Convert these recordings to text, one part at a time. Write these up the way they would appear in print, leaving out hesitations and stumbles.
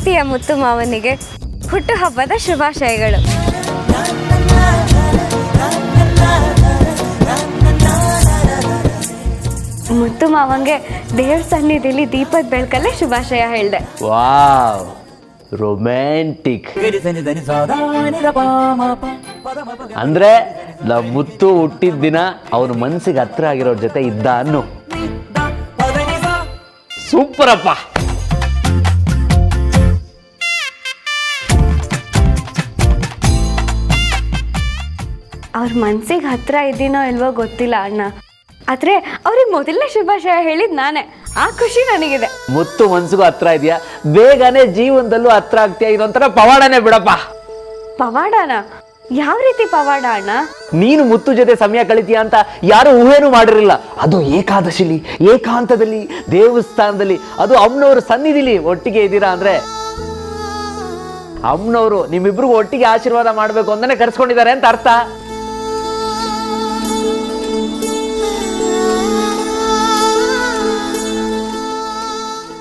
ಪ್ರೀತಿಯ ಮುತ್ತು ಮಾವನಿಗೆ ಹುಟ್ಟುಹಬ್ಬದ ಶುಭಾಶಯಗಳು. ಮುತ್ತು ಮಾವಂಗೆ ದೇವ್ರ ಸನ್ನಿಧಿಲಿ ದೀಪದ ಬೆಳಕಲ್ಲೇ ಶುಭಾಶಯ ಹೇಳ್ದೆ. Wow, romantic. ಅಂದ್ರೆ ನಮ್ಮ ಮುತ್ತು ಹುಟ್ಟಿದ ದಿನ ಅವನ ಮನಸ್ಸಿಗೆ ಹತ್ರ ಆಗಿರೋರ ಜೊತೆ ಇದ್ದ ಅನ್ನು. ಸೂಪರಪ್ಪ. ಅವ್ರ ಮನ್ಸಿಗೆ ಹತ್ರ ಇದ್ದೀನೋ ಇಲ್ವೋ ಗೊತ್ತಿಲ್ಲ ಅಣ್ಣ, ಆದ್ರೆ ಅವ್ರಿಗೆ ಮೊದಲನೇ ಶುಭಾಶಯ ಹೇಳಿದ್ ನಾನೇ. ಆ ಖುಷಿ ನನಗಿದೆ. ಮುತ್ತು ಮನ್ಸಿಗೂ ಹತ್ರ ಇದೆಯಾ, ಬೇಗನೆ ಜೀವನದಲ್ಲೂ ಹತ್ರ ಆಗ್ತೀಯ. ಇದೊಂಥರ ಪವಾಡನೇ ಬಿಡಪ್ಪ. ಪವಾಡನ? ಯಾವ ರೀತಿ ಪವಾಡ ಅಣ್ಣ? ನೀನು ಮುತ್ತು ಜೊತೆ ಸಮಯ ಕಳಿತೀಯ ಅಂತ ಯಾರು ಊಹೆನೂ ಮಾಡಿರಲಿಲ್ಲ. ಅದು ಏಕಾದಶಿಲಿ, ಏಕಾಂತದಲ್ಲಿ, ದೇವಸ್ಥಾನದಲ್ಲಿ, ಅದು ಅಮ್ಮನವ್ರ ಸನ್ನಿಧಿಲಿ ಒಟ್ಟಿಗೆ ಇದ್ದೀರಾ ಅಂದ್ರೆ ಅಮ್ಮನವರು ನಿಮ್ಮಿಬ್ರಿಗೂ ಒಟ್ಟಿಗೆ ಆಶೀರ್ವಾದ ಮಾಡ್ಬೇಕು ಅಂತಾನೆ ಕರ್ಸ್ಕೊಂಡಿದ್ದಾರೆ ಅಂತ ಅರ್ಥ.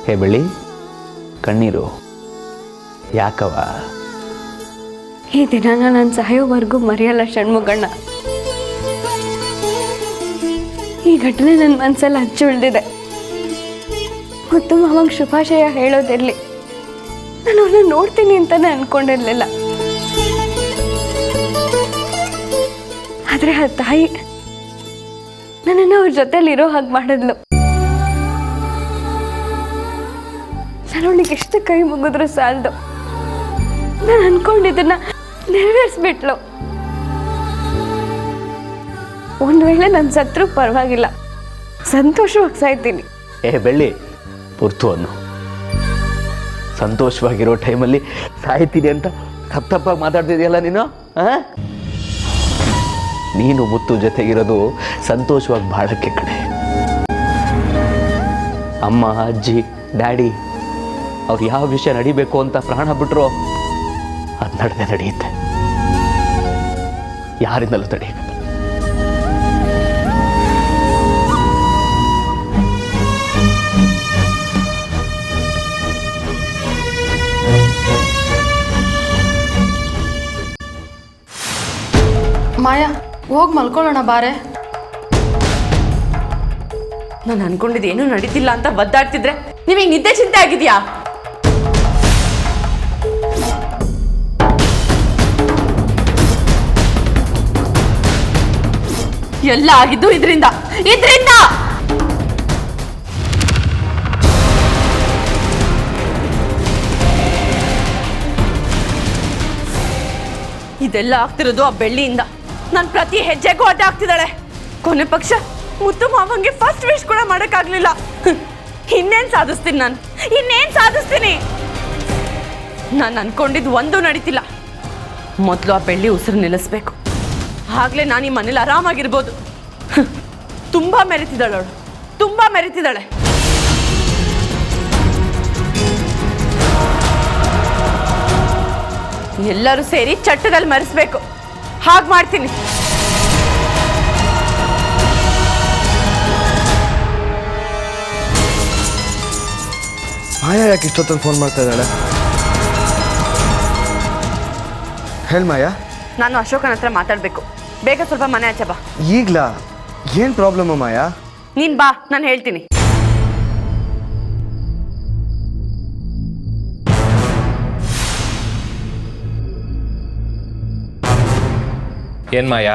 ಹೇ ಬೆಳ್ಳಿ, ಕಣ್ಣೀರು ಯಾಕವ? ಈ ದಿನ ನಾನು ಸಾಯೋವರೆಗೂ ಮರೆಯಲ್ಲ ಷಣ್ಮುಗಣ್ಣ. ಈ ಘಟನೆ ನನ್ನ ಮನಸ್ಸಲ್ಲಿ ಹಚ್ಚಿ ಉಳಿದಿದೆ. ಮುತ್ತು ಮಾವಂಗ್ ಶುಭಾಶಯ ಹೇಳೋದಿರ್ಲಿ, ನಾನು ಅವ್ರನ್ನ ನೋಡ್ತೀನಿ ಅಂತಾನೆ ಅನ್ಕೊಂಡಿರ್ಲಿಲ್ಲ. ಆದ್ರೆ ಆ ತಾಯಿ ನನ್ನನ್ನು ಅವ್ರ ಜೊತೆಲಿ ಇರೋ ಹಾಗೆ ಮಾಡಿದ್ಲು. ನಾನು ಅವಳಿಗೆ ಎಷ್ಟು ಕೈ ಮುಗಿದ್ರು ಸಾಲದು. ನಾನು ಅನ್ಕೊಂಡಿದ್ದನ್ನ ನೆರವೇರಿಸ್ಬಿಟ್ಲು. ಒಂದ್ ವೇಳೆ ನಾನು ಸತ್ರು ಪರವಾಗಿಲ್ಲ, ಸಂತೋಷವಾಗಿ ಸಾಯ್ತೀನಿ. ಏ ಬೆಳ್ಳಿ, ಪುರ್ತು ಅನ್ನು. ಸಂತೋಷವಾಗಿರೋ ಟೈಮಲ್ಲಿ ಸಾಯ್ತೀನಿ ಅಂತ ತಪ್ಪವಾಗಿ ಮಾತಾಡ್ತಿದ್ಯಲ್ಲ ನೀನು. ನೀನು ಮುತ್ತು ಜೊತೆಗಿರೋದು ಸಂತೋಷವಾಗಿ ಬಾಳಕ್ಕೆ ಕಡೆ. ಅಮ್ಮ, ಅಜ್ಜಿ, ಡ್ಯಾಡಿ ಅವ್ರು ಯಾವ ವಿಷಯ ನಡಿಬೇಕು ಅಂತ ಪ್ರಾಣ ಬಿಟ್ರು ಅದು ನಡೆಯುತ್ತೆ. ಯಾರಿಂದಲೂ ತಡೆಯಬೇಕು. ಮಾಯಾ, ಹೋಗಿ ಮಲ್ಕೊಳ್ಳೋಣ ಬಾರೆ. ನಾನು ಅನ್ಕೊಂಡಿದ್ದು ಏನೂ ನಡೀತಿಲ್ಲ ಅಂತ ಒದ್ದಾಡ್ತಿದ್ರೆ ನಿಮಗೆ ನಿದ್ದೆ ಚಿಂತೆ ಆಗಿದೆಯಾ? ಎಲ್ಲ ಆಗಿದ್ದು ಇದರಿಂದ. ಇದೆಲ್ಲ ಆಗ್ತಿರೋದು ಆ ಬೆಳ್ಳಿಯಿಂದ. ನಾನು ಪ್ರತಿ ಹೆಜ್ಜೆಗೂ ಅಡ್ಡ ಆಗ್ತಿದ್ದಾಳೆ. ಕೊನೆ ಪಕ್ಷ ಮುತ್ತು ಮಾವಂಗೆ ಫಸ್ಟ್ ವಿಶ್ ಕೂಡ ಮಾಡೋಕ್ಕಾಗ್ಲಿಲ್ಲ. ಇನ್ನೇನ್ ಸಾಧಿಸ್ತೀನಿ ನಾನು? ನಾನು ಅನ್ಕೊಂಡಿದ್ದು ಒಂದೂ ನಡೀತಿಲ್ಲ. ಮೊದಲು ಆ ಬೆಳ್ಳಿ ಉಸಿರು ನಿಲ್ಲಿಸ್ಬೇಕು, ಆಗ್ಲೇ ನಾನು ಈ ಮನೇಲಿ ಆರಾಮಾಗಿರ್ಬೋದು. ತುಂಬಾ ಮೆರೆತಿದ್ದಾಳೆ ಅವಳು, ತುಂಬಾ ಮೆರೆತಿದ್ದಾಳೆ. ಎಲ್ಲರೂ ಸೇರಿ ಚಟ್ಟದಲ್ಲಿ ಮರೆಸ್ಬೇಕು. ಹಾಗೆ ಮಾಡ್ತೀನಿ. ಮಾಯಾ ಯಾಕೆ ಇಷ್ಟೊತ್ತಲ್ಲಿ ಫೋನ್ ಮಾಡ್ತಾ ಇದ್ದಾಳೆ? ಹೇಳಿ ಮಾಯಾ. ನಾನು ಅಶೋಕನ ಹತ್ರ ಮಾತಾಡಬೇಕು. ಬೇಗ ಸ್ವಲ್ಪ ಮನೆ ಆಚೆ ಬಾ. ಈಗ್ಲಾ? ಏನು ಪ್ರಾಬ್ಲಮ್ ಮಾಯಾ? ನೀನ್ ಬಾ, ನಾನು ಹೇಳ್ತೀನಿ. ಏನ್ ಮಾಯಾ,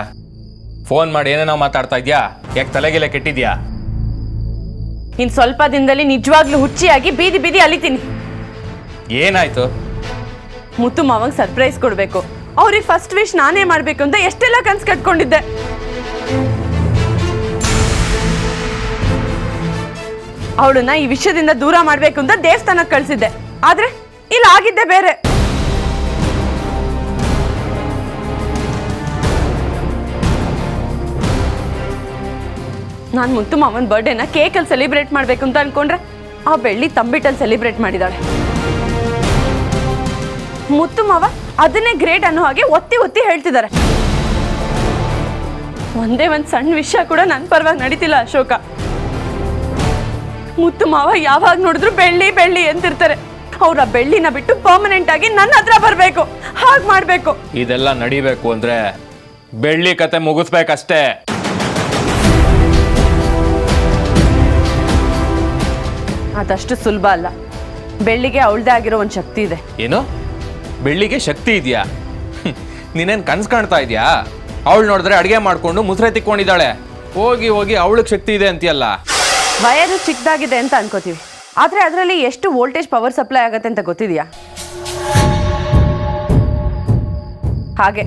ಫೋನ್ ಮಾಡಿ ಏನೇನೋ ಮಾತಾಡ್ತಾ ಇದ್ಯಾ? ಯಾಕೆ ತಲೆಗೆಲ್ಲ ಕೆಟ್ಟಿದ್ಯಾ? ಇನ್ ಸ್ವಲ್ಪ ದಿನದಲ್ಲಿ ನಿಜವಾಗ್ಲೂ ಹುಚ್ಚಿಯಾಗಿ ಬೀದಿ ಬೀದಿ ಅಲಿತೀನಿ. ಏನಾಯ್ತು? ಮುತ್ತು ಮಾವಂಗ್ ಸರ್ಪ್ರೈಸ್ ಕೊಡ್ಬೇಕು, ಅವ್ರಿಗೆ ಫಸ್ಟ್ ವಿಶ್ ನಾನೇ ಮಾಡ್ಬೇಕು ಅಂತ ಎಷ್ಟೆಲ್ಲ ಕನ್ಸು ಕಟ್ಕೊಂಡಿದ್ದೆ. ಅವಳನ್ನ ಈ ವಿಷಯದಿಂದ ದೂರ ಮಾಡ್ಬೇಕು ಅಂತ ದೇವಸ್ಥಾನಕ್ಕೆ ಕಳ್ಸಿದ್ದೆ. ಆದ್ರೆ ಇಲ್ಲ ಆಗಿದ್ದೆ ಬೇರೆ. ನಾನು ಮುತ್ತು ಮಾವನ್ ಬರ್ಡೇನ ಕೇಕಲ್ಲಿ ಸೆಲಿಬ್ರೇಟ್ ಮಾಡ್ಬೇಕು ಅಂತ ಅನ್ಕೊಂಡ್ರೆ ಆ ಬೆಳ್ಳಿ ತಂಬಿಟ್ಟಲ್ಲಿ ಸೆಲಿಬ್ರೇಟ್ ಮಾಡಿದಾಳೆ. ಮುತ್ತು ಮಾವ ಅದನ್ನೇ ಗ್ರೇಟ್ ಅನ್ನೋ ಹಾಗೆ ಒತ್ತಿ ಒತ್ತಿ ಹೇಳ್ತಿದ್ದಾರೆ. ಒಂದೇ ಒಂದು ಸಣ್ಣ ವಿಷಯ ಕೂಡ ನನ್ನ ಪರವಾಗಿ ನಡೀತಿಲ್ಲ ಅಶೋಕ. ಮುತ್ತು ಮಾವ ಯಾವಾಗ ನೋಡಿದ್ರು ಬೆಳ್ಳಿ ಬೆಳ್ಳಿ ಅಂತಿರ್ತಾರೆ. ಅವ್ರ ಬೆಳ್ಳಿನ ಬಿಟ್ಟು ಪರ್ಮನೆಂಟ್ ಆಗಿ ನನ್ನ ಹತ್ರ ಬರಬೇಕು, ಹಾಗೆ ಮಾಡಬೇಕು. ಇದೆಲ್ಲ ನಡಿಬೇಕು ಅಂದ್ರೆ ಬೆಳ್ಳಿ ಕತೆ ಮುಗಿಸ್ಬೇಕಷ್ಟೇ. ಅದಷ್ಟು ಸುಲಭ ಅಲ್ಲ. ಬೆಳ್ಳಿಗೆ ಅವಳದೇ ಆಗಿರೋ ಒಂದು ಶಕ್ತಿ ಇದೆ. ಏನು? ಬೆಳ್ಳಿಗೆ ಶಕ್ತಿ ಇದೆಯಾ? ನೀನೇನು ಕನ್ಸು ಕಾಣ್ತಾ ಇದೆಯಾ? ಅವಳು ನೋಡಿದ್ರೆ ಅಡುಗೆ ಮಾಡ್ಕೊಂಡು ಮುಸ್ರೆ ತಿಕ್ಕೊಂಡಿದ್ದಾಳೆ, ಹೋಗಿ ಹೋಗಿ ಅವಳಿಗೆ ಶಕ್ತಿ ಇದೆ ಅಂತೀಯಲ್ಲ. ವಯರು ಚಿಕ್ಕದಾಗಿದೆ ಅಂತ ಅನ್ಕೋತೀವಿ, ಆದರೆ ಅದರಲ್ಲಿ ಎಷ್ಟು ವೋಲ್ಟೇಜ್ ಪವರ್ ಸಪ್ಲೈ ಆಗತ್ತೆ ಅಂತ ಗೊತ್ತಿದೆಯಾ? ಹಾಗೆ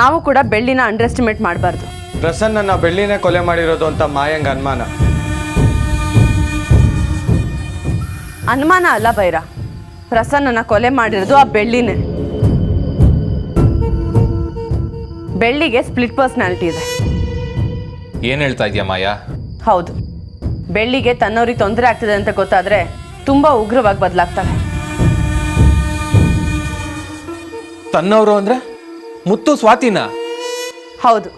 ನಾವು ಕೂಡ ಬೆಳ್ಳಿನ ಅಂಡರ್ ಎಸ್ಟಿಮೇಟ್ ಮಾಡಬಾರ್ದು. ಪ್ರಸನ್ನ ಬೆಳ್ಳಿನೇ ಕೊಲೆ ಮಾಡಿರೋದು ಅಂತ ಮಾಯಂಗ್ ಅನುಮಾನ. ಅನುಮಾನ ಅಲ್ಲ ಭೈರ, ಪ್ರಸನ್ನನ ಕೊಲೆ ಮಾಡಿರೋದು ಆ ಬೆಳ್ಳಿನೇ. ಬೆಳ್ಳಿಗೆ ಸ್ಪ್ಲಿಟ್ ಪರ್ಸನಾಲಿಟಿ ಇದೆ. ಏನು ಹೇಳ್ತಾ ಇದೆಯಾ ಮಾಯಾ? ಹೌದು, ಬೆಳ್ಳಿಗೆ ತನ್ನವ್ರಿಗೆ ತೊಂದರೆ ಆಗ್ತಿದೆ ಅಂತ ಗೊತ್ತಾದ್ರೆ ತುಂಬಾ ಉಗ್ರವಾಗಿ ಬದಲಾಗ್ತಾಳೆ. ತನ್ನವರು ಅಂದ್ರೆ ಮುತ್ತು ಸ್ವಾತಿನ? ಹೌದು,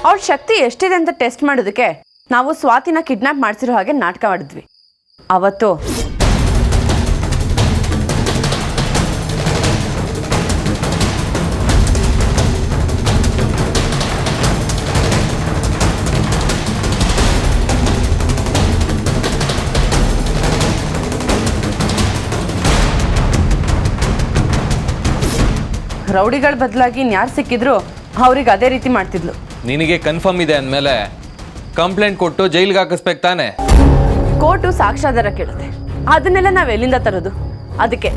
ಅವಳ ಶಕ್ತಿ ಎಷ್ಟಿದೆ ಅಂತ ಟೆಸ್ಟ್ ಮಾಡೋದಕ್ಕೆ ನಾವು ಸ್ವಾತಿನ ಕಿಡ್ನಾಪ್ ಮಾಡಿಸಿರೋ ಹಾಗೆ ನಾಟಕ ಮಾಡಿದ್ವಿ. ಅವತ್ತು ರೌಡಿಗಳ ಬದಲಾಗಿ ಇನ್ಯಾರು ಸಿಕ್ಕಿದ್ರು ಅವ್ರಿಗೆ ಅದೇ ರೀತಿ ಮಾಡ್ತಿದ್ಲು. ನಿನಗೆ ಕನ್ಫರ್ಮ್ ಇದೆ ಅಂದಮೇಲೆ ಕಂಪ್ಲೇಂಟ್ ಕೊಟ್ಟು ಜೈಲಿಗೆ ಹಾಕಿಸ್ಬೇಕು ತಾನೆ? ಕೋರ್ಟು ಸಾಕ್ಷ್ಯಾಧಾರ ಕೇಳುತ್ತೆ, ಅದನ್ನೆಲ್ಲ ನಾವು ಎಲ್ಲಿಂದ ತರೋದು? ಅದಕ್ಕೆ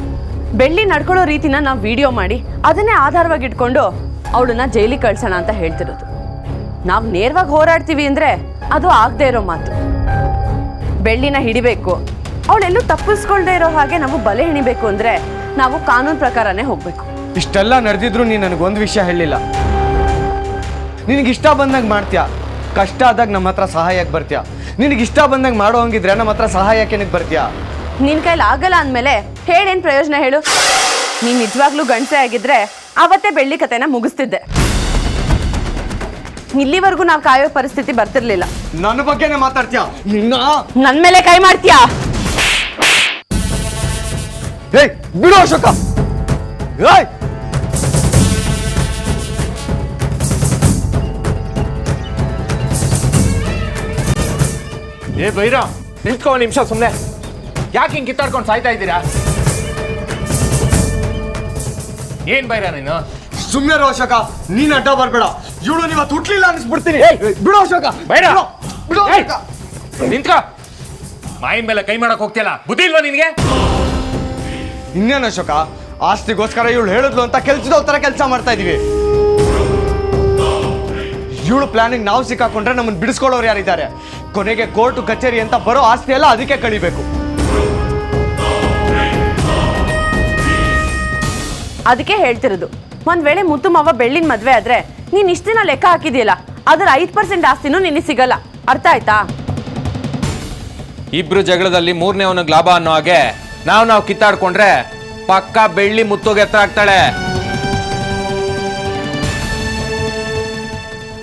ಬೆಳ್ಳಿ ನಡ್ಕೊಳ್ಳೋ ರೀತಿನ ನಾವು ವಿಡಿಯೋ ಮಾಡಿ ಅದನ್ನೇ ಆಧಾರವಾಗಿ ಇಟ್ಕೊಂಡು ಅವಳನ್ನ ಜೈಲಿಗೆ ಕಳ್ಸೋಣ ಅಂತ ಹೇಳ್ತಿರೋದು. ನಾವು ನೇರವಾಗಿ ಹೋರಾಡ್ತೀವಿ ಅಂದರೆ ಅದು ಆಗದೆ ಇರೋ ಮಾತು. ಬೆಳ್ಳಿನ ಹಿಡಿಬೇಕು, ಅವಳೆಲ್ಲೂ ತಪ್ಪಿಸ್ಕೊಳ್ದೇ ಇರೋ ಹಾಗೆ ನಾವು ಬಲೆ ಹೆಣಿಬೇಕು ಅಂದರೆ ನಾವು ಕಾನೂನು ಪ್ರಕಾರನೇ ಹೋಗಬೇಕು. ಇಷ್ಟೆಲ್ಲ ನಡೆದಿದ್ರು ನೀನು ನನಗೊಂದು ವಿಷಯ ಹೇಳಿಲ್ಲ. ನಿನಗಿಷ್ಟ ಬಂದಾಗ ಮಾಡ್ತೀಯ, ಕಷ್ಟ ಆದಾಗ ನಮ್ಮ ಹತ್ರ ಸಹಾಯಕ್ಕೆ ಬರ್ತೀಯ. ನಿನಗಿಷ್ಟ ಬಂದಾಗ ಮಾಡೋ ಹಂಗಿದ್ರೆ ನಮ್ಮ ಹತ್ರ ಸಹಾಯಕ್ಕೆ ಏನಕ್ಕೆ ಬರ್ತೀಯ? ನಿನ್ನ ಕೈಲಿ ಆಗಲ್ಲ ಅಂದಮೇಲೆ ಹೇಳೇನು ಪ್ರಯೋಜನ ಹೇಳು? ನೀನು ನಿಜವಾಗ್ಲೂ ಗಂಡಸೆ ಆಗಿದ್ರೆ ಅವತ್ತೇ ಬೆಳ್ಳಿ ಕತೆನ ಮುಗಿಸ್ತಿದ್ದೆ. ಇಲ್ಲಿವರೆಗೂ ನಾವು ಕಾಯೋ ಪರಿಸ್ಥಿತಿ ಬರ್ತಿರ್ಲಿಲ್ಲ. ನನ್ನ ಬಗ್ಗೆನೇ ಮಾತಾಡ್ತೀಯ? ನನ್ನ ಮೇಲೆ ಕೈ ಮಾಡ್ತೀಯಾ? ಏಯ್ ಬಿಡು ಅಶೋಕ! ಏಯ್ ಏ ಬೈರ, ನಿಂತ್ಕೊ ಒಂದು ನಿಮಿಷ ಸುಮ್ಮನೆ. ಯಾಕೆ ಹಿಂಗೆ ಕಿತ್ತಾಡ್ಕೊಂಡು ಸಾಯ್ತಾ ಇದ್ದೀರಾ? ಏನ್ ಬೈರ ನೀನು? ಸುಮ್ಮನೆ ಅಶೋಕ, ನೀನ್ ಅಡ್ಡ ಬರ್ಬೇಡ. ಇವಳು ನೀವತ್ತು ಹುಟ್ಲಿಲ್ಲ ಅನಿಸ್ಬಿಡ್ತೀನಿ. ಬಿಡು ಅಶೋಕ! ಬೈರ, ಬಿಡು ಅಶೋಕ! ನಿಂತ್ಕೊ. ಮಾಯಿನ ಮೇಲೆ ಕೈ ಮಾಡಕ್ ಹೋಗ್ತಿಯಲ್ಲ, ಬುದ್ಧಿ ಇಲ್ವಾ ನಿನ್ಗೆ? ಇನ್ನೇನು ಅಶೋಕ, ಆಸ್ತಿಗೋಸ್ಕರ ಇವಳು ಹೇಳಿದ್ಲು ಅಂತ ಕೆಲ್ಸದವ್ರ ತರ ಕೆಲಸ ಮಾಡ್ತಾ ಇದೀವಿ. ಇವಳು ಪ್ಲಾನಿಂಗ್ ನಾವು ಸಿಕ್ಕಾಕೊಂಡ್ರೆ ನಮ್ಮನ್ನು ಬಿಡಿಸ್ಕೊಳ್ಳೋರು ಯಾರಿದ್ದಾರೆ? ಕೊನೆಗೆ ಕೋರ್ಟು ಕಚೇರಿ ಅಂತ ಬರೋ ಆಸ್ತಿ ಎಲ್ಲ ಅದಕ್ಕೆ ಕಳಿಬೇಕು. ಅದಕ್ಕೆ ಹೇಳ್ತಿರೋದು, ಒಂದ್ ವೇಳೆ ಮುತ್ತು ಮಾವ ಬೆಳ್ಳಿನ ಮದ್ವೆ ಆದ್ರೆ ನೀನ್ ಇಷ್ಟ ದಿನ ಲೆಕ್ಕ ಹಾಕಿದ್ಯಲ್ಲ, ಅದರ 5% ಆಸ್ತಿನೂ ನಿನಗೆ ಸಿಗಲ್ಲ. ಅರ್ಥ ಆಯ್ತಾ? ಇಬ್ರು ಜಗಳದಲ್ಲಿ ಮೂರನೇವನಿಗೆ ಲಾಭ ಅನ್ನೋ ಹಾಗೆ ನಾವು ಕಿತ್ತಾಡ್ಕೊಂಡ್ರೆ ಪಕ್ಕ ಬೆಳ್ಳಿ ಮುತ್ತುಗೆ ಎತ್ತರ ಆಗ್ತಾಳೆ.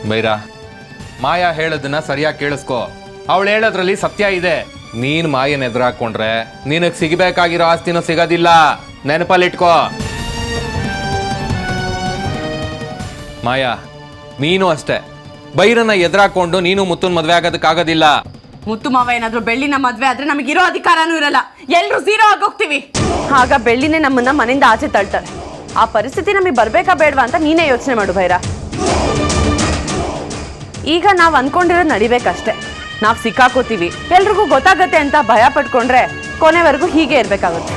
ಬೈರ, ಮಾಯಾ ಹೇಳೋದನ್ನ ಸರಿಯಾಗಿ ಕೇಳಿಸ್ಕೊ. ಅವಳು ಹೇಳೋದ್ರಲ್ಲಿ ಸತ್ಯ ಇದೆ. ನೀನ್ ಮಾಯನ ಎದುರಾಕೊಂಡ್ರೆ ನಿನಗ್ ಸಿಗಬೇಕಾಗಿರೋ ಆಸ್ತಿನೂ ಸಿಗೋದಿಲ್ಲ, ನೆನಪಲ್ಲಿಟ್ಕೋ. ಮಾಯಾ, ನೀನು ಅಷ್ಟೇ. ಬೈರನ್ನ ಎದುರಾಕೊಂಡು ನೀನು ಮುತ್ತುನ್ ಮದ್ವೆ ಆಗೋದಕ್ಕಾಗೋದಿಲ್ಲ. ಮುತ್ತು ಮಾವ ಏನಾದ್ರೂ ಬೆಳ್ಳಿನ ಮದ್ವೆ ಆದ್ರೆ ನಮಗಿರೋ ಅಧಿಕಾರನೂ ಇರಲ್ಲ, ಎಲ್ರು ಝೀರೋ ಆಗೋಗ್ತೀವಿ. ಆಗ ಬೆಳ್ಳಿನೇ ನಮ್ಮನ್ನ ಮನೆಯಿಂದ ಆಚೆ ತಳ್ತಾರೆ. ಆ ಪರಿಸ್ಥಿತಿ ನಮಗೆ ಬರ್ಬೇಕಾ ಬೇಡವಾ ಅಂತ ನೀನೇ ಯೋಚನೆ ಮಾಡು ಭೈರ. ಈಗ ನಾವು ಅನ್ಕೊಂಡಿರೋದು ನಡಿಬೇಕಷ್ಟೆ. ನಾವು ಸಿಕ್ಕಾಕೋತೀವಿ, ಎಲ್ರಿಗೂ ಗೊತ್ತಾಗತ್ತೆ ಅಂತ ಭಯ ಪಟ್ಕೊಂಡ್ರೆ ಕೊನೆವರೆಗೂ ಹೀಗೆ ಇರ್ಬೇಕಾಗುತ್ತೆ.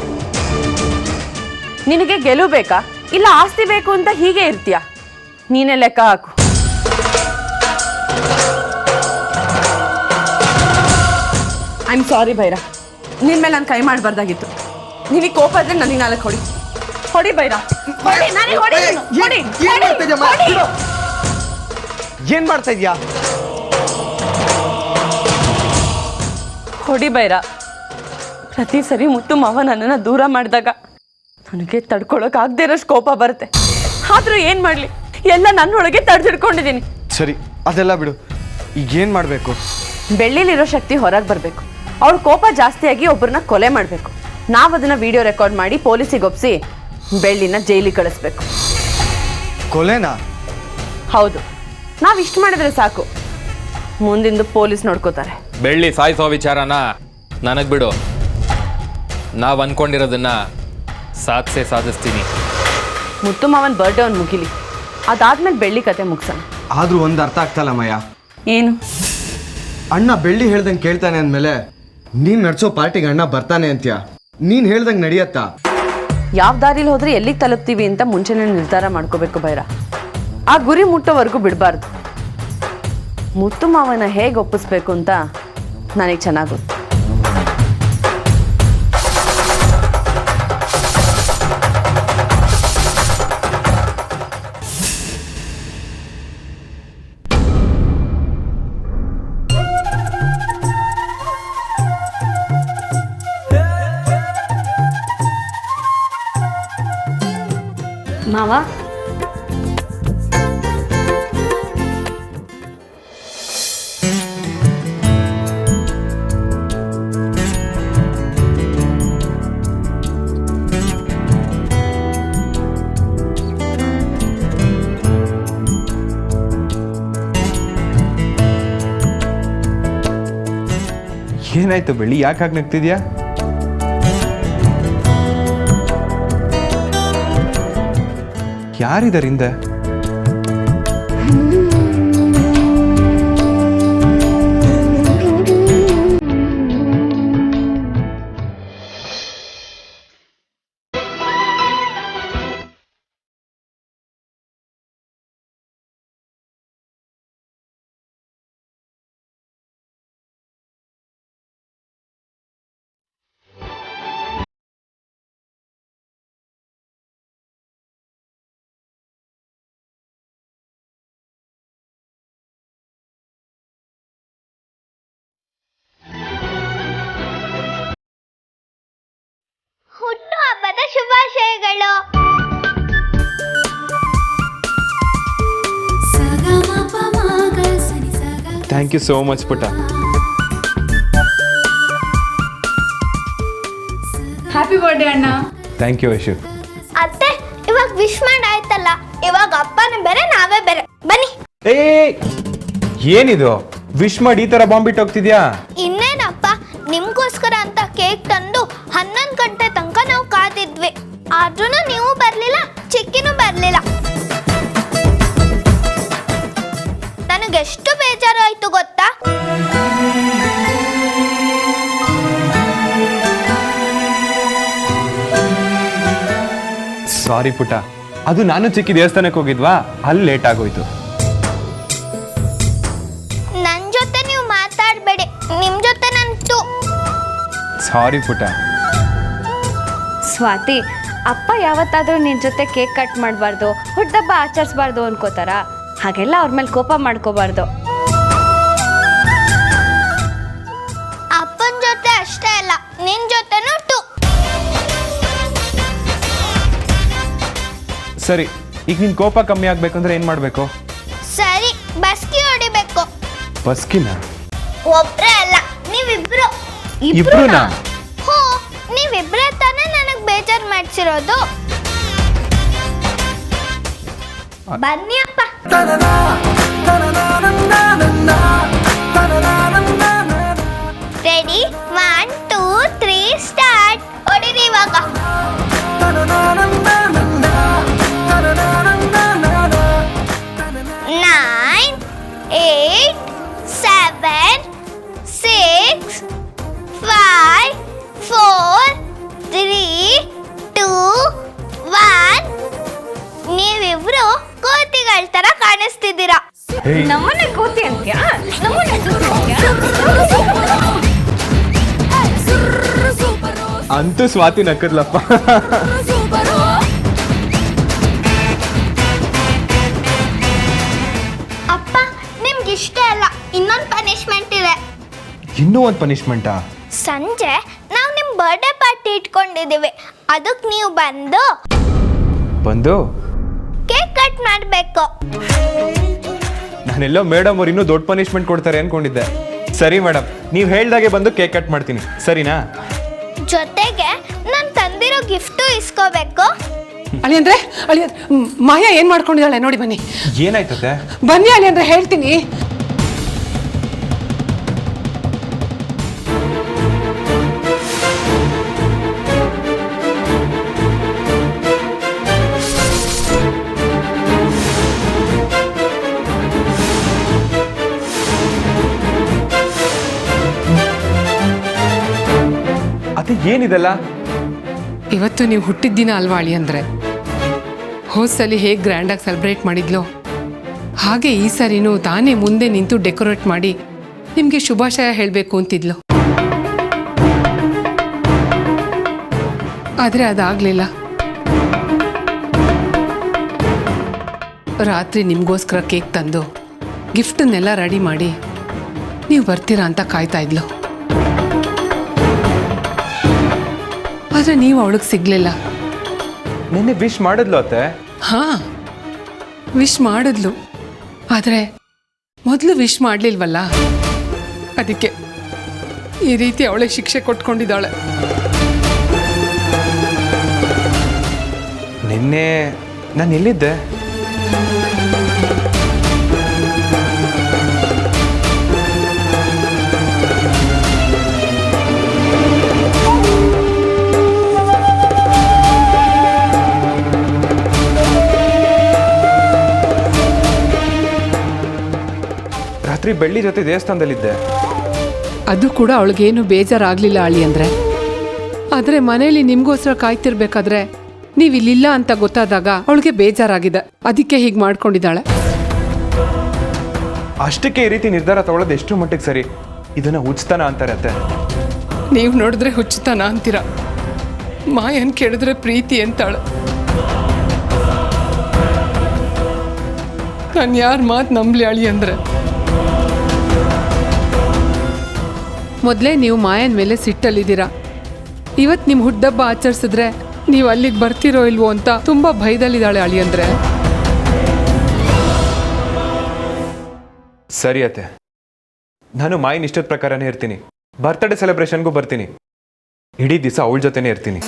ನಿನಗೆ ಗೆಲುವು ಬೇಕಾ ಇಲ್ಲ ಆಸ್ತಿ ಬೇಕು ಅಂತ ಹೀಗೆ ಇರ್ತೀಯ? ನೀನೇ ಲೆಕ್ಕ ಹಾಕು. ಐ ಆಮ್ ಸಾರಿ ಭೈರ, ನಿನ್ ಮೇಲೆ ನಾನು ಕೈ ಮಾಡಬಾರ್ದಾಗಿತ್ತು. ನಿನಗೆ ಕೋಪ ಇದ್ರೆ ನನಗೆ ನಾಲ್ಕು ಹೊಡಿ. ಹೊಡಿ ಭೈರ, ಹೊಡಿ, ನನಗೆ ಹೊಡಿ, ಹೊಡಿ, ಹೊಡಿ. ಏನ್ ಮಾಡ್ತಾ ಇದ್ಯಾ? ಹೊಡಿ ಭೈರ. ಪ್ರತಿ ಸರಿ ಮುತ್ತು ಮಾವ ನನ್ನನ್ನು ದೂರ ಮಾಡಿದಾಗ ನನಗೆ ತಡ್ಕೊಳಕ್ ಆಗದೆ ಇರೋಷ್ಟು ಕೋಪ ಬರುತ್ತೆ. ಆದ್ರೂ ಏನ್ ಮಾಡ್ಲಿ, ಎಲ್ಲ ನನ್ನೊಳಗೆ ತಡೆದಿಡ್ಕೊಂಡಿದ್ದೀನಿ. ಸರಿ, ಅದೆಲ್ಲ ಬಿಡು. ಈಗ ಏನ್ ಮಾಡ್ಬೇಕು? ಬೆಳ್ಳಿಲಿರೋ ಶಕ್ತಿ ಹೊರಗೆ ಬರಬೇಕು. ಅವ್ರ ಕೋಪ ಜಾಸ್ತಿಯಾಗಿ ಒಬ್ಬರನ್ನ ಕೊಲೆ ಮಾಡಬೇಕು. ನಾವು ಅದನ್ನ ವಿಡಿಯೋ ರೆಕಾರ್ಡ್ ಮಾಡಿ ಪೊಲೀಸಿಗೆ ಒಪ್ಪಿಸಿ ಬೆಳ್ಳಿನ ಜೈಲಿಗೆ ಕಳಿಸ್ಬೇಕು. ಕೊಲೆನಾ? ಹೌದು, ನಾವು ಇಷ್ಟು ಮಾಡಿದ್ರೆ ಸಾಕು, ಮುಂದಿಂದು ಪೊಲೀಸ್ ನೋಡ್ಕೋತಾರೆ. ಬೆಳ್ಳಿ ಸಾಯಿಸೋ ವಿಚಾರನ ನನಗೆ ಬಿಡು, ನಾವು ಅನ್ಕೊಂಡಿರೋದನ್ನ ಸಾಧಿಸ್ತೀನಿ. ಮುತ್ತು ಮಾವನ್ ಬರ್ಡೇ ಅವ್ನು ಮುಗಿಲಿ, ಅದಾದ್ಮೇಲೆ ಬೆಳ್ಳಿ ಕತೆ ಮುಗಿಸೋಣ. ಆದ್ರೂ ಒಂದು ಅರ್ಥ ಆಗ್ತಲ್ಲ ಮಯ್ಯ. ಏನು? ಅಣ್ಣ ಬೆಳ್ಳಿ ಹೇಳ್ದಂಗೆ ಕೇಳ್ತಾನೆ ಅಂದಮೇಲೆ ನೀನು ನಡ್ಸೋ ಪಾರ್ಟಿಗೆ ಅಣ್ಣ ಬರ್ತಾನೆ ಅಂತ್ಯ. ನೀನು ಹೇಳ್ದಂಗೆ ನಡೆಯತ್ತಾ? ಯಾವ ದಾರಿಲಿ ಹೋದ್ರೆ ಎಲ್ಲಿಗೆ ತಲುಪ್ತೀವಿ ಅಂತ ಮುಂಚೆನೇ ನಿರ್ಧಾರ ಮಾಡ್ಕೋಬೇಕು ಬೈರ. ಆ ಗುರಿ ಮುಟ್ಟೋವರೆಗೂ ಬಿಡಬಾರ್ದು. ಮುತ್ತು ಮಾವನ ಹೇಗೆ ಒಪ್ಪಿಸ್ಬೇಕು ಅಂತ ನನಗೆ ಚೆನ್ನಾಗಿ ಗೊತ್ತು. ಮಾವ, ಏನಾಯ್ತು ಬೆಳ್ಳಿ, ಯಾಕಾಗಿ ನಗ್ತಿದ್ಯಾ? ಯಾರಿದಾರ ಹಿಂದೆ? ಹುಟ್ಟುಹಬ್ಬದ ಶುಭಾಶಯಗಳು. ಥ್ಯಾಂಕ್ ಯು ಸೋ ಮಚ್ ಪುಟ್ಟ. ಹ್ಯಾಪಿ ಬರ್ಡೇ ಅಣ್ಣ. Thank you Aishu. ಅತ್ತೆ, ಇವಾಗ ವಿಶ್ ಮಾಡಾಯ್ತಲ್ಲ, ಇವಾಗ ಅಪ್ಪನ ಬೇರೆ ನಾವೇ ಬೇರೆ. ಬನ್ನಿ. ಏ, ಏನಿದು ವಿಶ್ ಮಾಡಿ ಈ ತರ ಬಾಂಬ್ ಇಟ್ಟು ಹೋಗ್ತಿದ್ಯಾ? ಇನ್ನೇನಪ್ಪ, ನಿಮ್ಗೋಸ್ಕರ ಅಂತ ಕೇಕ್ ತಂದು 11 ಗಂಟೆ ತನಕ ನಾವು ಕಾದಿದ್ವಿ. ಆದ್ರೂ ನೀವು ಬರ್ಲಿಲ್ಲ, ಚಿಕ್ಕಿನೂ ಬರ್ಲಿಲ್ಲ. ನನಗೆಷ್ಟು ಬೇಜಾರು ಆಯ್ತು ಗೊತ್ತಾ? ಸಾರಿ ಪುಟ್ಟ, ಅದು ನಾನು ಚಿಕ್ಕಿ ದೇವಸ್ಥಾನಕ್ಕೆ ಹೋಗಿದ್ವಾ, ಅಲ್ಲಿ ಲೇಟ್ ಆಗೋಯ್ತು. ನನ್ ಜೊತೆ ನೀವು ಮಾತಾಡ್ಬೇಡಿ, ನಿಮ್ ಜೊತೆ ನಂತು. ಸಾರಿ ಪುಟ್ಟ. ಸ್ವಾತಿ, ಅಪ್ಪ ಯಾವತ್ತಾದರೂ ನಿನ್ನ ಜೊತೆ ಕೇಕ್ ಕಟ್ ಮಾಡಬಾರ್ದು, ಹುಟ್ಟುಹಬ್ಬ ಆಚರಿಸ್ಬಾರ್ದು ಅನ್ಕೋತಾರ? ಹಾಗೆಲ್ಲ ಅವ್ರ ಮೇಲೆ ಕೋಪ ಮಾಡ್ಕೋಬಾರ್ದು. ಅಪ್ಪನ ಜೊತೆ ಅಷ್ಟೇ ಅಲ್ಲ, ನಿನ್ ಜೊತೆನೂ ಟು. ಸರಿ, ಈಗ ನಿನ್ ಕೋಪ ಕಮ್ಮಿ ಆಗ್ಬೇಕಂದ್ರೆ ಏನ್ ಮಾಡ್ಬೇಕು? ಸರಿ, ಬಸ್ಕಿ ಹೊಡಿಬೇಕು. ಬಸ್ಕಿನ? ಒಬ್ರೇ ಅಲ್ಲ, ನೀವಿಬ್ರು. ಇಬ್ರುನಾ? ಹೋ, ನೀವಿಬ್ರೇ ತಾನೇ ನನಗ್ ಬೇಜಾರ್ ಮಾಡ್ಸಿರೋದು. ಬನ್ನಿ ಅಪ್ಪ. ರೆಡಿ? 1 2 3 ಸ್ಟಾರ್ಟ್. ಹೊಡಿರಿ ಇವಾಗ. 9 8 7 6 5 4 3 2 1. ನೀವಿಬ್ರು ಕೋತಿಗಳ ತರ ಕಾಣಿಸ್ತಿದ್ದೀರಾ. ನಮ್ಮನೆ ಕೋತಿ ಅಂತ್ಯಾ? ಅಂತೂ ಸ್ವಾತಿ ನಕ್ಕದ್ಲಪ್ಪ. ಅಪ್ಪ, ನಿಮ್ಗೆ ಇಷ್ಟ ಅಲ್ಲ, ಇನ್ನೊಂದು ಪನಿಷ್ಮೆಂಟ್ ಇದೆ. ಇನ್ನೂ ಒಂದು ಪನಿಷ್ಮೆಂಟಾ? ಸಂಜೆ ನಾವು ನಿಮ್ಮ ಬರ್ಡೇ ಪಾರ್ಟಿ ಇಟ್ಕೊಂಡಿದ್ದೀವಿ. ಅದಕ್ಕೆ ನೀವು ಬಂದು ಕೇಕ್ ಕಟ್ ಮಾಡಬೇಕು. ನಾನೆಲ್ಲೋ ಮೇಡಮ್ ಅವ್ರು ಇನ್ನೂ ದೊಡ್ಡ ಪನಿಷ್ಮೆಂಟ್ ಕೊಡ್ತಾರೆ ಅನ್ಕೊಂಡಿದ್ದೆ. ಸರಿ ಮೇಡಮ್, ನೀವು ಹೇಳ್ದಾಗೆ ಬಂದು ಕೇಕ್ ಕಟ್ ಮಾಡ್ತೀನಿ, ಸರಿನಾ? ಜೊತೆಗೆ ಇಟ್ಕೋಬೇಕು? ಅಳಿ ಅಂದ್ರೆ ಮಾಯಾ ಏನ್ ಮಾಡ್ಕೊಂಡಿದ್ದಾಳೆ ನೋಡಿ ಬನ್ನಿ. ಏನಾಯ್ತತೆ? ಬನ್ನಿ ಅಳಿ ಅಂದ್ರೆ ಹೇಳ್ತೀನಿ. ಅತ್ತೆ ಏನಿದೆಲ್ಲ? ಇವತ್ತು ನೀವು ಹುಟ್ಟಿದ ದಿನ ಅಲ್ವಾ ಅಳಿ ಅಂದ್ರೆ? ಹೋದ ಸಲ ಹೇಗೆ ಗ್ರ್ಯಾಂಡಾಗಿ ಸೆಲೆಬ್ರೇಟ್ ಮಾಡಿದ್ಲೋ ಹಾಗೆ ಈ ಸರಿನೂ ತಾನೇ ಮುಂದೆ ನಿಂತು ಡೆಕೋರೇಟ್ ಮಾಡಿ ನಿಮಗೆ ಶುಭಾಶಯ ಹೇಳಬೇಕು ಅಂತಿದ್ಲು. ಆದರೆ ಅದಾಗಲಿಲ್ಲ. ರಾತ್ರಿ ನಿಮಗೋಸ್ಕರ ಕೇಕ್ ತಂದು ಗಿಫ್ಟನ್ನೆಲ್ಲ ರೆಡಿ ಮಾಡಿ ನೀವು ಬರ್ತೀರಾ ಅಂತ ಕಾಯ್ತಾ ಇದ್ಲು. ಆದರೆ ನೀವು ಅವಳಿಗೆ ಸಿಗ್ಲಿಲ್ಲ. ನಿನ್ನೆ ವಿಶ್ ಮಾಡಿದ್ಲು ಅತ್ತೆ? ಹಾ, ವಿಶ್ ಮಾಡಿದ್ಲು. ಆದರೆ ಮೊದಲು ವಿಶ್ ಮಾಡಲಿಲ್ವಲ್ಲ, ಅದಕ್ಕೆ ಈ ರೀತಿ ಅವಳೆ ಶಿಕ್ಷೆ ಕೊಟ್ಕೊಂಡಿದ್ದಾಳೆ. ನಿನ್ನೆ ನಾನು ಎಲ್ಲಿದ್ದೆ? ರಾತ್ರಿ ಬೆಳ್ಳಿ ಜೊತೆ ದೇವಸ್ಥಾನದಲ್ಲಿದ್ದೆ. ಅದು ಕೂಡ ಅವಳಿಗೇನು ಬೇಜಾರಾಗಲಿಲ್ಲ ಅಳಿ ಅಂದರೆ. ಆದರೆ ಮನೇಲಿ ನಿಮಗೋಸ್ಕರ ಕಾಯ್ತಿರ್ಬೇಕಾದ್ರೆ ನೀವು ಇಲ್ಲಿಲ್ಲ ಅಂತ ಗೊತ್ತಾದಾಗ ಅವಳಿಗೆ ಬೇಜಾರಾಗಿದೆ. ಅದಕ್ಕೆ ಹೀಗೆ ಮಾಡ್ಕೊಂಡಿದ್ದಾಳೆ. ಅಷ್ಟಕ್ಕೆ ಈ ರೀತಿ ನಿರ್ಧಾರ ತಗೊಳ್ಳೋದು ಎಷ್ಟು ಮಟ್ಟಿಗೆ ಸರಿ? ಇದನ್ನ ಹುಚ್ಚತನ ಅಂತಾರೆ ಅತ್ತೆ. ನೀವು ನೋಡಿದ್ರೆ ಹುಚ್ಚುತ್ತಾನ ಅಂತೀರ, ಮಾಯನ್ ಕೇಳಿದ್ರೆ ಪ್ರೀತಿ ಅಂತಾಳೆ. ನಾನು ಯಾರ ಮಾತು ನಂಬಲಿ ಅಳಿ ಅಂದರೆ? ಮೊದಲೇ ನೀವು ಮಾಯನ ಮೇಲೆ ಸಿಟ್ಟಲ್ಲಿದ್ದೀರಾ. ಇವತ್ತು ನಿಮ್ಮ ಹುಟ್ಟುಹಬ್ಬ ಆಚರಿಸಿದ್ರೆ ನೀವು ಅಲ್ಲಿಗೆ ಬರ್ತಿರೋ ಇಲ್ವೋ ಅಂತ ತುಂಬ ಭಯದಲ್ಲಿದ್ದಾಳೆ ಅಳಿ ಅಂದರೆ. ಸರಿ ಅತ್ತೆ, ನಾನು ಮಾಯಿನ ಇಷ್ಟದ ಪ್ರಕಾರನೇ ಇರ್ತೀನಿ. ಬರ್ತ್ಡೇ ಸೆಲೆಬ್ರೇಷನ್ಗೂ ಬರ್ತೀನಿ. ಇಡೀ ದಿವಸ ಅವಳ ಜೊತೆನೇ ಇರ್ತೀನಿ.